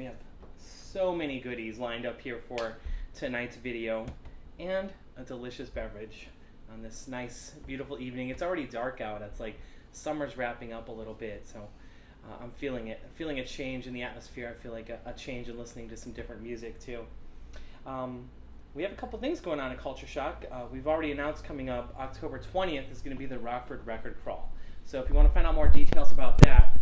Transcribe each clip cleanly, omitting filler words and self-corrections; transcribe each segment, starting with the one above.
We have so many goodies lined up here for tonight's video and a delicious beverage on this nice, beautiful evening. It's already dark out. It's like summer's wrapping up a little bit, so I'm feeling it. I'm feeling a change in the atmosphere. I feel like a change in listening to some different music too. We have a couple things going on at Culture Shock. We've already announced coming up October 20th is going to be the Woodford record crawl. So if you want to find out more details about that,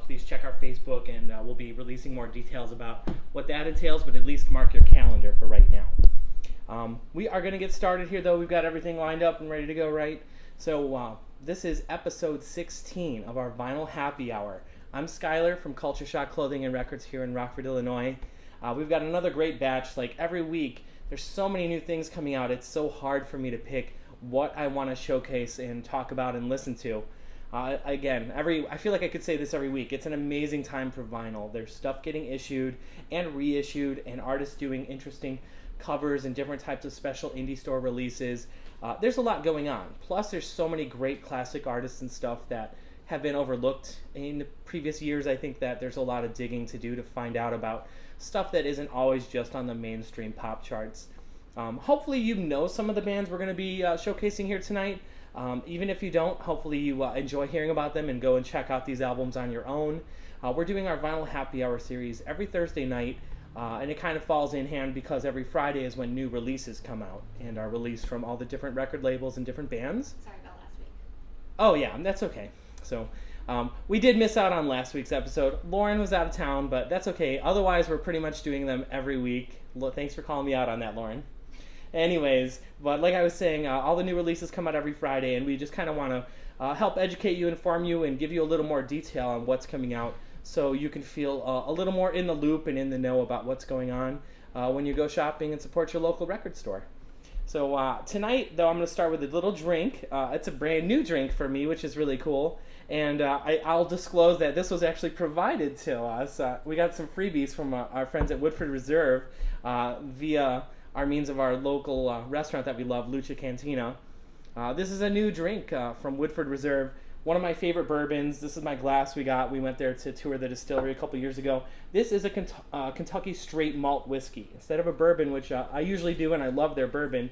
please check our Facebook, and we'll be releasing more details about what that entails, but at least mark your calendar for right now. We are going to get started here, though. We've got everything lined up and ready to go, right? So this is episode 16 of our Vinyl Happy Hour. I'm Skylar from Culture Shock Clothing and Records here in Rockford, Illinois. We've got another great batch. Like every week, there's so many new things coming out. It's so hard for me to pick what I want to showcase and talk about and listen to. Again, I feel like I could say this every week. It's an amazing time for vinyl. There's stuff getting issued and reissued, and artists doing interesting covers and different types of special indie store releases. There's a lot going on. Plus, there's so many great classic artists and stuff that have been overlooked in previous years. I think that there's a lot of digging to do to find out about stuff that isn't always just on the mainstream pop charts. Hopefully you know some of the bands we're going to be showcasing here tonight. Even if you don't, hopefully you enjoy hearing about them and go and check out these albums on your own. We're doing our Vinyl Happy Hour series every Thursday night, and it kind of falls in hand because every Friday is when new releases come out and are released from all the different record labels and different bands. Sorry about last week. Oh yeah, that's okay. So we did miss out on last week's episode. Lauren was out of town, but that's okay. Otherwise, we're pretty much doing them every week. Thanks for calling me out on that, Lauren. Anyways, but like I was saying, all the new releases come out every Friday, and we just kind of want to help educate you, inform you, and give you a little more detail on what's coming out so you can feel a little more in the loop and in the know about what's going on when you go shopping and support your local record store. So tonight, though, I'm going to start with a little drink. It's a brand new drink for me, which is really cool. And I'll disclose that this was actually provided to us. We got some freebies from our friends at Woodford Reserve via our means of our local restaurant that we love, Lucha Cantina. This is a new drink from Woodford Reserve. One of my favorite bourbons. This is my glass we got. We went there to tour the distillery a couple years ago. This is a Kentucky straight malt whiskey. Instead of a bourbon, which I usually do, and I love their bourbon,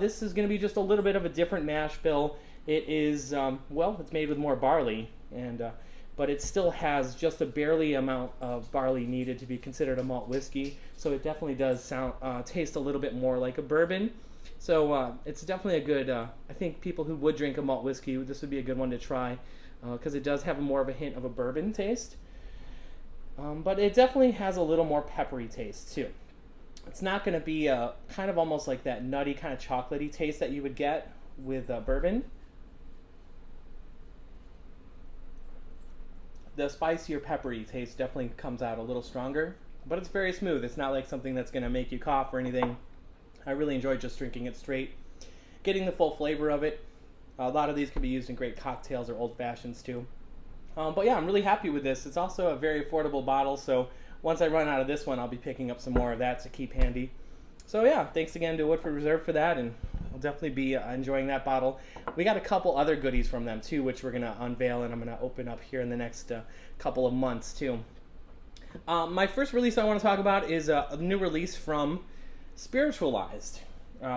this is going to be just a little bit of a different mash bill. It is, it's made with more barley, but it still has just a barely amount of barley needed to be considered a malt whiskey. So it definitely does taste a little bit more like a bourbon. So it's definitely a good, I think people who would drink a malt whiskey, this would be a good one to try because it does have more of a hint of a bourbon taste. But it definitely has a little more peppery taste too. It's not going to be kind of almost like that nutty kind of chocolatey taste that you would get with bourbon. The spicier peppery taste definitely comes out a little stronger, but it's very smooth. It's not like something that's going to make you cough or anything. I really enjoy just drinking it straight, getting the full flavor of it. A lot of these can be used in great cocktails or old fashions too. But yeah, I'm really happy with this. It's also a very affordable bottle, so once I run out of this one, I'll be picking up some more of that to keep handy. So yeah, thanks again to Woodford Reserve for that, and I'll definitely be enjoying that bottle. We got a couple other goodies from them too, which we're going to unveil and I'm going to open up here in the next couple of months too. My first release I want to talk about is a new release from Spiritualized.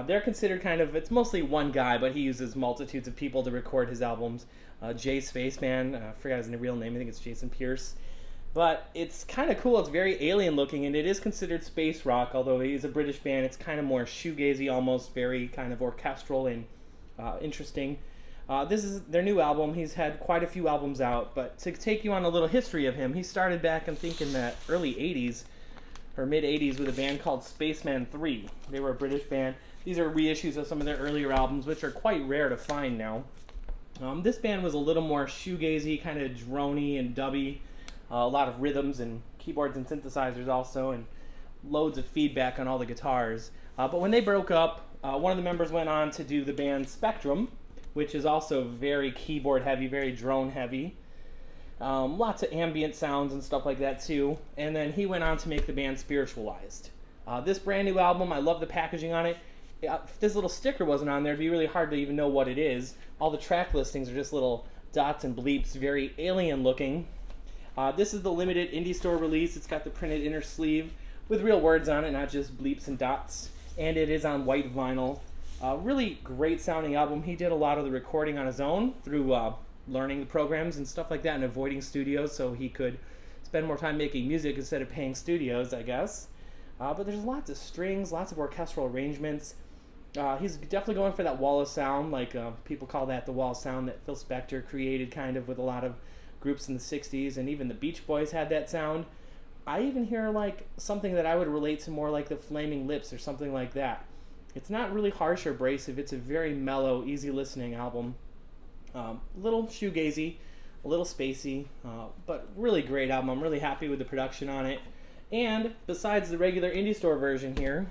They're considered it's mostly one guy, but he uses multitudes of people to record his albums. Jay Spaceman, I forgot his real name, I think it's Jason Pierce. But it's kind of cool. It's very alien looking, and it is considered space rock, although it is a British band. It's kind of more shoegazy, almost very kind of orchestral and interesting. This is their new album. He's had quite a few albums out, but to take you on a little history of him, he started back, I think, in the early 80s or mid 80s with a band called Spaceman 3. They were a British band. These are reissues of some of their earlier albums, which are quite rare to find now. This band was a little more shoegazy, kind of droney and dubby. A lot of rhythms and keyboards and synthesizers also, and loads of feedback on all the guitars. But when they broke up, one of the members went on to do the band Spectrum, which is also very keyboard heavy, very drone heavy. Lots of ambient sounds and stuff like that too. And then he went on to make the band Spiritualized. This brand new album, I love the packaging on it. If this little sticker wasn't on there, it'd be really hard to even know what it is. All the track listings are just little dots and bleeps, very alien looking. This is the limited indie store release. It's got the printed inner sleeve with real words on it, not just bleeps and dots. And it is on white vinyl. Really great sounding album. He did a lot of the recording on his own through learning the programs and stuff like that and avoiding studios so he could spend more time making music instead of paying studios, I guess. But there's lots of strings, lots of orchestral arrangements. He's definitely going for that wall of sound, like people call that the wall of sound that Phil Spector created kind of with a lot of groups in the 60s, and even the Beach Boys had that sound. I even hear like something that I would relate to more like the Flaming Lips or something like that. It's not really harsh or abrasive. It's a very mellow, easy listening album. A little shoegazy, a little spacey, but really great album. I'm really happy with the production on it. And besides the regular indie store version here,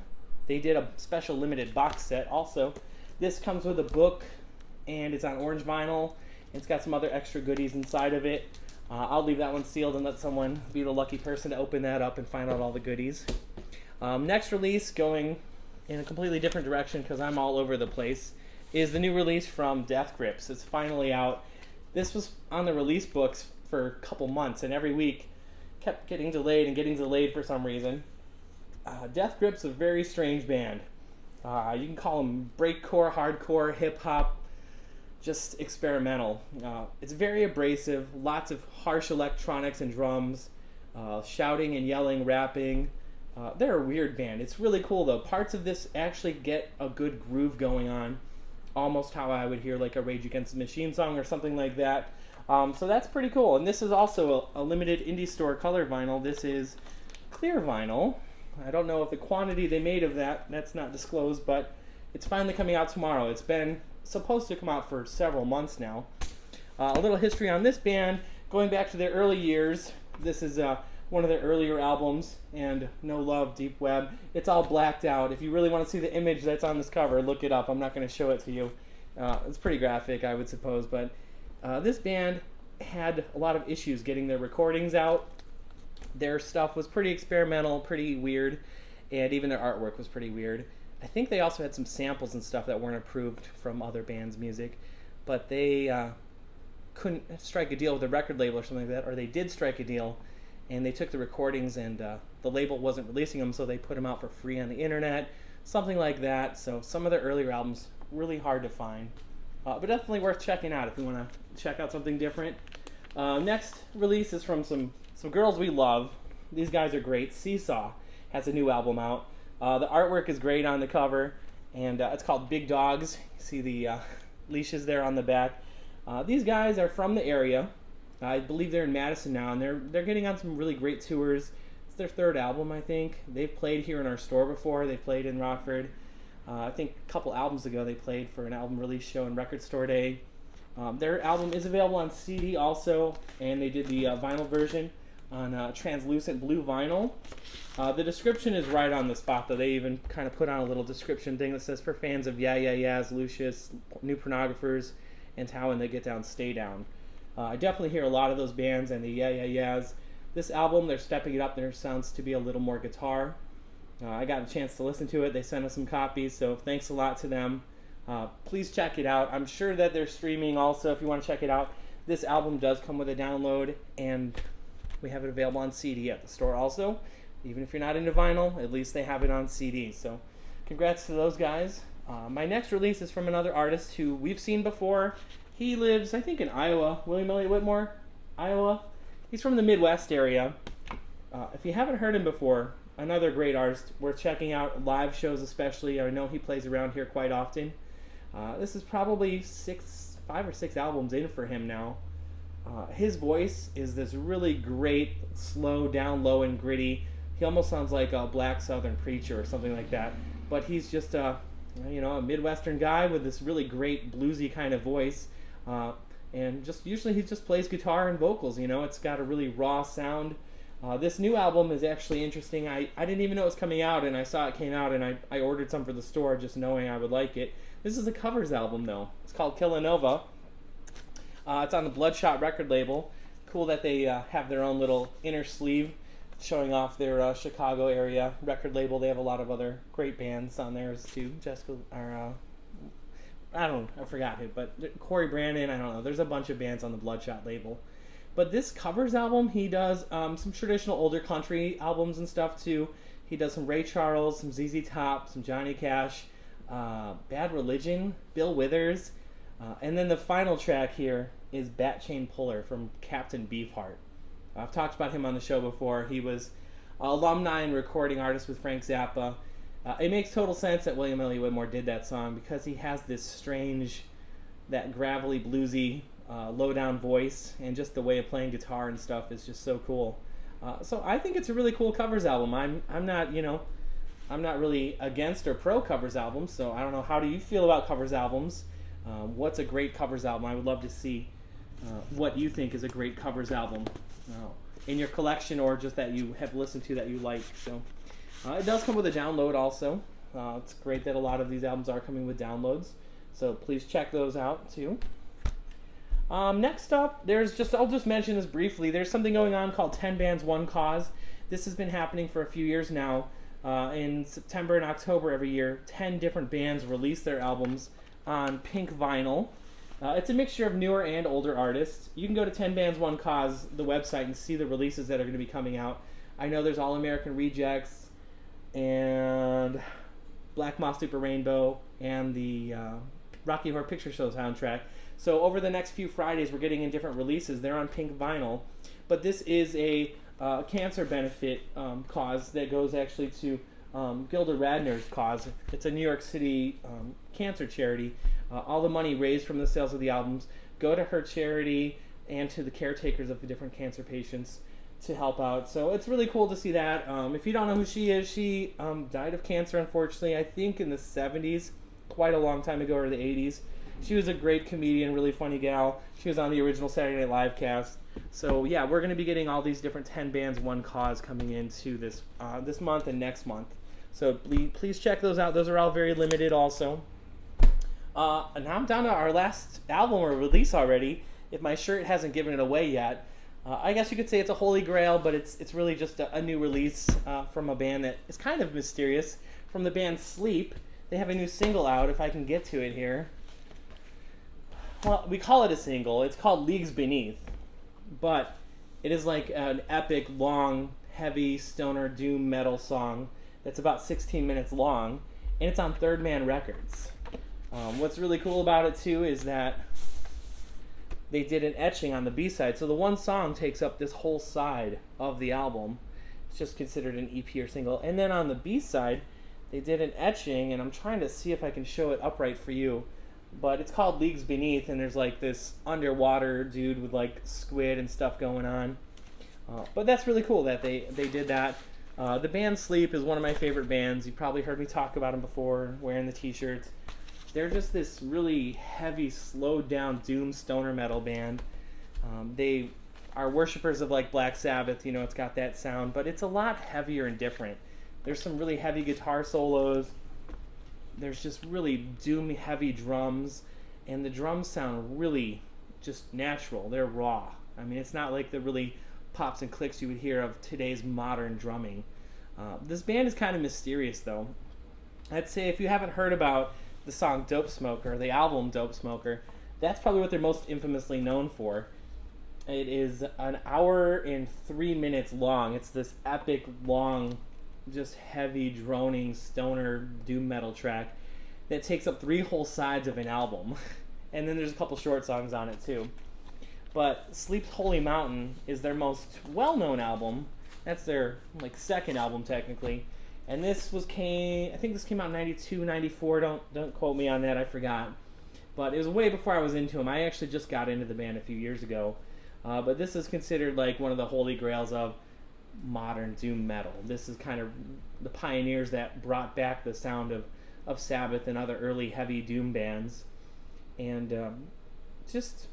they did a special limited box set also. This comes with a book, and it's on orange vinyl. It's got some other extra goodies inside of it. I'll leave that one sealed and let someone be the lucky person to open that up and find out all the goodies. Next release, going in a completely different direction because I'm all over the place, is the new release from Death Grips. It's finally out. This was on the release books for a couple months, and every week kept getting delayed for some reason. Death Grips is a very strange band. You can call them breakcore, hardcore, hip-hop, just experimental. It's very abrasive, lots of harsh electronics and drums, shouting and yelling, rapping. They're a weird band. It's really cool though. Parts of this actually get a good groove going on, almost how I would hear like a Rage Against the Machine song or something like that. So that's pretty cool. And this is also a limited indie store color vinyl. This is clear vinyl. I don't know if the quantity they made of that's not disclosed, but it's finally coming out tomorrow. It's been supposed to come out for several months now. A little history on this band, going back to their early years. This is one of their earlier albums, and No Love, Deep Web. It's all blacked out. If you really want to see the image that's on this cover, look it up. I'm not going to show it to you. It's pretty graphic, I would suppose, but this band had a lot of issues getting their recordings out. Their stuff was pretty experimental, pretty weird, and even their artwork was pretty weird. I think they also had some samples and stuff that weren't approved from other bands' music, but they couldn't strike a deal with a record label or something like that, or they did strike a deal, and they took the recordings and the label wasn't releasing them, so they put them out for free on the internet, something like that. So some of their earlier albums, really hard to find, but definitely worth checking out if you want to check out something different. Next release is from some girls we love. These guys are great. Seasaw has a new album out. The artwork is great on the cover, and it's called Big Dogs. You see the leashes there on the back. These guys are from the area. I believe they're in Madison now, and they're getting on some really great tours. It's their third album, I think. They've played here in our store before. They played in Rockford. I think a couple albums ago they played for an album release show in Record Store Day. Their album is available on CD also, and they did the vinyl version on translucent blue vinyl. The description is right on the spot, though. They even kind of put on a little description thing that says, for fans of Yeah Yeah Yeahs, Lucius, New Pornographers, and How When They Get Down, Stay Down. I definitely hear a lot of those bands and the Yeah Yeah Yeahs. This album, they're stepping it up. There sounds to be a little more guitar. I got a chance to listen to it. They sent us some copies, so thanks a lot to them. Please check it out. I'm sure that they're streaming also if you want to check it out. This album does come with a download, and we have it available on CD at the store also. Even if you're not into vinyl, at least they have it on CD. So congrats to those guys. My next release is from another artist who we've seen before. He lives, I think, in Iowa. William Elliott Whitmore, Iowa. He's from the Midwest area. If you haven't heard him before, another great artist worth checking out. Live shows especially. I know he plays around here quite often. This is probably 5 or 6 albums in for him now. His voice is this really great, slow, down low and gritty. He almost sounds like a black Southern preacher or something like that. But he's just a Midwestern guy with this really great bluesy kind of voice. And just usually he just plays guitar and vocals. It's got a really raw sound. This new album is actually interesting. I didn't even know it was coming out, and I saw it came out, and I ordered some for the store just knowing I would like it. This is a covers album, though. It's called Kilanova. It's on the Bloodshot record label. Cool that they have their own little inner sleeve showing off their Chicago area record label. They have a lot of other great bands on theirs too. I forgot who, but Corey Brandon, I don't know. There's a bunch of bands on the Bloodshot label. But this covers album, he does some traditional older country albums and stuff too. He does some Ray Charles, some ZZ Top, some Johnny Cash, Bad Religion, Bill Withers, and then the final track here is Bat Chain Puller from Captain Beefheart. I've talked about him on the show before. He was an alumni and recording artist with Frank Zappa. It makes total sense that William Elliott Whitmore did that song because he has this strange, that gravelly, bluesy, low-down voice, and just the way of playing guitar and stuff is just so cool. So I think it's a really cool covers album. I'm not really against or pro covers albums, so I don't know, how do you feel about covers albums? What's a great covers album? I would love to see what you think is a great covers album in your collection, or just that you have listened to that you like. So it does come with a download also. It's great that a lot of these albums are coming with downloads, so please check those out too. Next up, I'll just mention this briefly. There's something going on called 10 Bands, 1 Cause. This has been happening for a few years now. In September and October every year, 10 different bands release their albums on pink vinyl. It's a mixture of newer and older artists. You can go to 10 Bands, 1 Cause, the website, and see the releases that are going to be coming out. I know there's All American Rejects and Black Moth Super Rainbow and the Rocky Horror Picture Show soundtrack. So over the next few Fridays, we're getting in different releases. They're on pink vinyl. But this is a cancer benefit cause that goes actually to Gilda Radner's cause. It's a New York City cancer charity. All the money raised from the sales of the albums go to her charity and to the caretakers of the different cancer patients to help out. So it's really cool to see that. If you don't know who she is, she died of cancer, unfortunately, I think in the 70s, quite a long time ago, or the 80s. She was a great comedian, really funny gal. She was on the original Saturday Night Live cast. So yeah, we're going to be getting all these different 10 Bands, 1 Cause coming into this month and next month. So please check those out. Those are all very limited also. And now I'm down to our last album or release already, if my shirt hasn't given it away yet. I guess you could say it's a holy grail, but it's really just a new release from a band that is kind of mysterious. From the band Sleep. They have a new single out, if I can get to it here. Well, we call it a single. It's called Leagues Beneath. But it is like an epic, long, heavy, stoner, doom metal song that's about 16 minutes long. And it's on Third Man Records. What's really cool about it, too, is that they did an etching on the B-side. So the one song takes up this whole side of the album. It's just considered an EP or single. And then on the B-side, they did an etching, and I'm trying to see if I can show it upright for you. But it's called Leagues Beneath, and there's like this underwater dude with like squid and stuff going on. But that's really cool that they did that. The band Sleep is one of my favorite bands. You've probably heard me talk about them before, wearing the t-shirts. They're just this really heavy, slowed down doom stoner metal band. They are worshippers of like Black Sabbath, it's got that sound, but it's a lot heavier and different. There's some really heavy guitar solos. There's just really doomy heavy drums, and the drums sound really just natural. They're raw. I mean, it's not like the really pops and clicks you would hear of today's modern drumming. This band is kind of mysterious, though. I'd say if you haven't heard about the song Dope Smoker, the album Dope Smoker, that's probably what they're most infamously known for. It is an hour and 3 minutes long. It's this epic, long, just heavy, droning, stoner, doom metal track that takes up 3 whole sides of an album. And then there's a couple short songs on it, too. But Sleep's Holy Mountain is their most well-known album. That's their, second album, technically. And I think this came out in 92, 94. Don't quote me on that, I forgot. But it was way before I was into them. I actually just got into the band a few years ago. But this is considered, one of the holy grails of modern doom metal. This is kind of the pioneers that brought back the sound of Sabbath and other early heavy doom bands. And just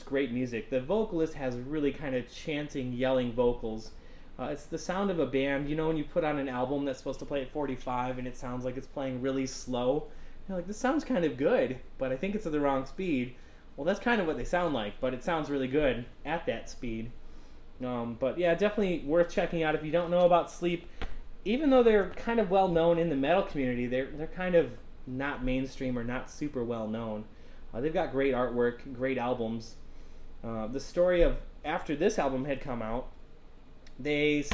great music. The vocalist has really kind of chanting, yelling vocals. It's the sound of a band. When you put on an album that's supposed to play at 45 and it sounds like it's playing really slow, you're like, this sounds kind of good, but I think it's at the wrong speed. Well, that's kind of what they sound like, but it sounds really good at that speed. But yeah, definitely worth checking out if you don't know about Sleep. Even though they're kind of well known in the metal community, they're kind of not mainstream or not super well known. They've got great artwork, great albums. The story of after this album had come out, they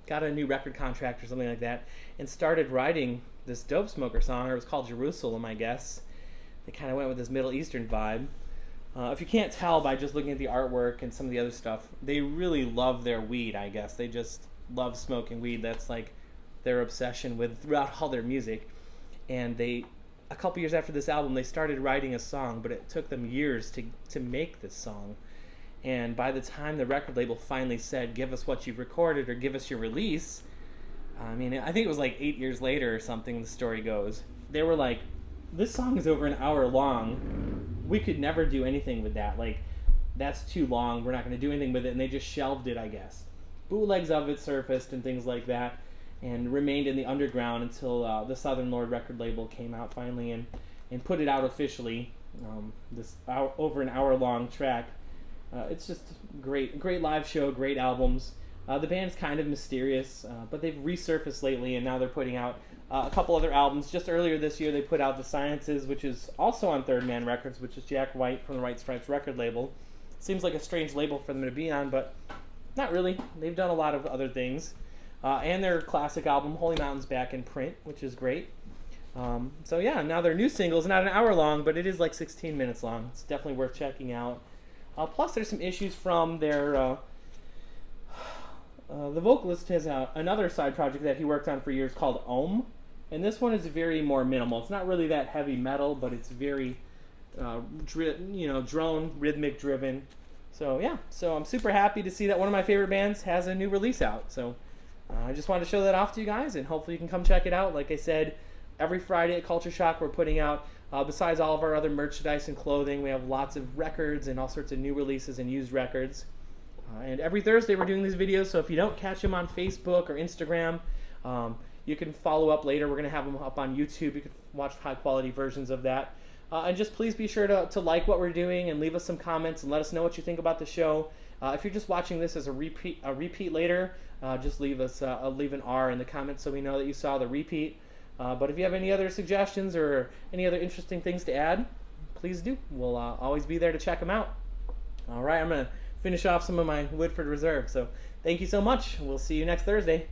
got a new record contract or something like that, and started writing this Dope Smoker song. It was called Jerusalem, I guess. They kind of went with this Middle Eastern vibe. If you can't tell by just looking at the artwork and some of the other stuff, they really love their weed, I guess. They just love smoking weed. That's like their obsession with throughout all their music. And a couple years after this album, they started writing a song, but it took them years to make this song. And by the time the record label finally said, give us what you've recorded or give us your release, I mean, I think it was like 8 years later or something, the story goes. They were like, this song is over an hour long. We could never do anything with that. Like, that's too long. We're not going to do anything with it. And they just shelved it, I guess. Bootlegs of it surfaced and things like that, and remained in the underground until the Southern Lord record label came out finally and put it out officially. This over an hour long track. It's just great live show, great albums. The band's kind of mysterious, but they've resurfaced lately, and now they're putting out a couple other albums. Just earlier this year, they put out The Sciences, which is also on Third Man Records, which is Jack White from the White Stripes record label. Seems like a strange label for them to be on, but not really. They've done a lot of other things. And their classic album, Holy Mountain's back in print, which is great. So yeah, now their new single is not an hour long, but it is like 16 minutes long. It's definitely worth checking out. Plus, there's some issues from their... the vocalist has another side project that he worked on for years called Ohm, and this one is very more minimal. It's not really that heavy metal, but it's very, drone, rhythmic driven. So yeah, so I'm super happy to see that one of my favorite bands has a new release out. So I just wanted to show that off to you guys, and hopefully you can come check it out. Like I said, every Friday at Culture Shock we're putting out, besides all of our other merchandise and clothing, we have lots of records and all sorts of new releases and used records. And every Thursday we're doing these videos, so if you don't catch them on Facebook or Instagram, you can follow up later. We're going to have them up on YouTube. You can watch high-quality versions of that. And just please be sure to like what we're doing and leave us some comments and let us know what you think about the show. If you're just watching this as a repeat later, just leave an R in the comments so we know that you saw the repeat. But if you have any other suggestions or any other interesting things to add, please do. We'll always be there to check them out. All right, I'm going to finish off some of my Woodford Reserve. So thank you so much. We'll see you next Thursday.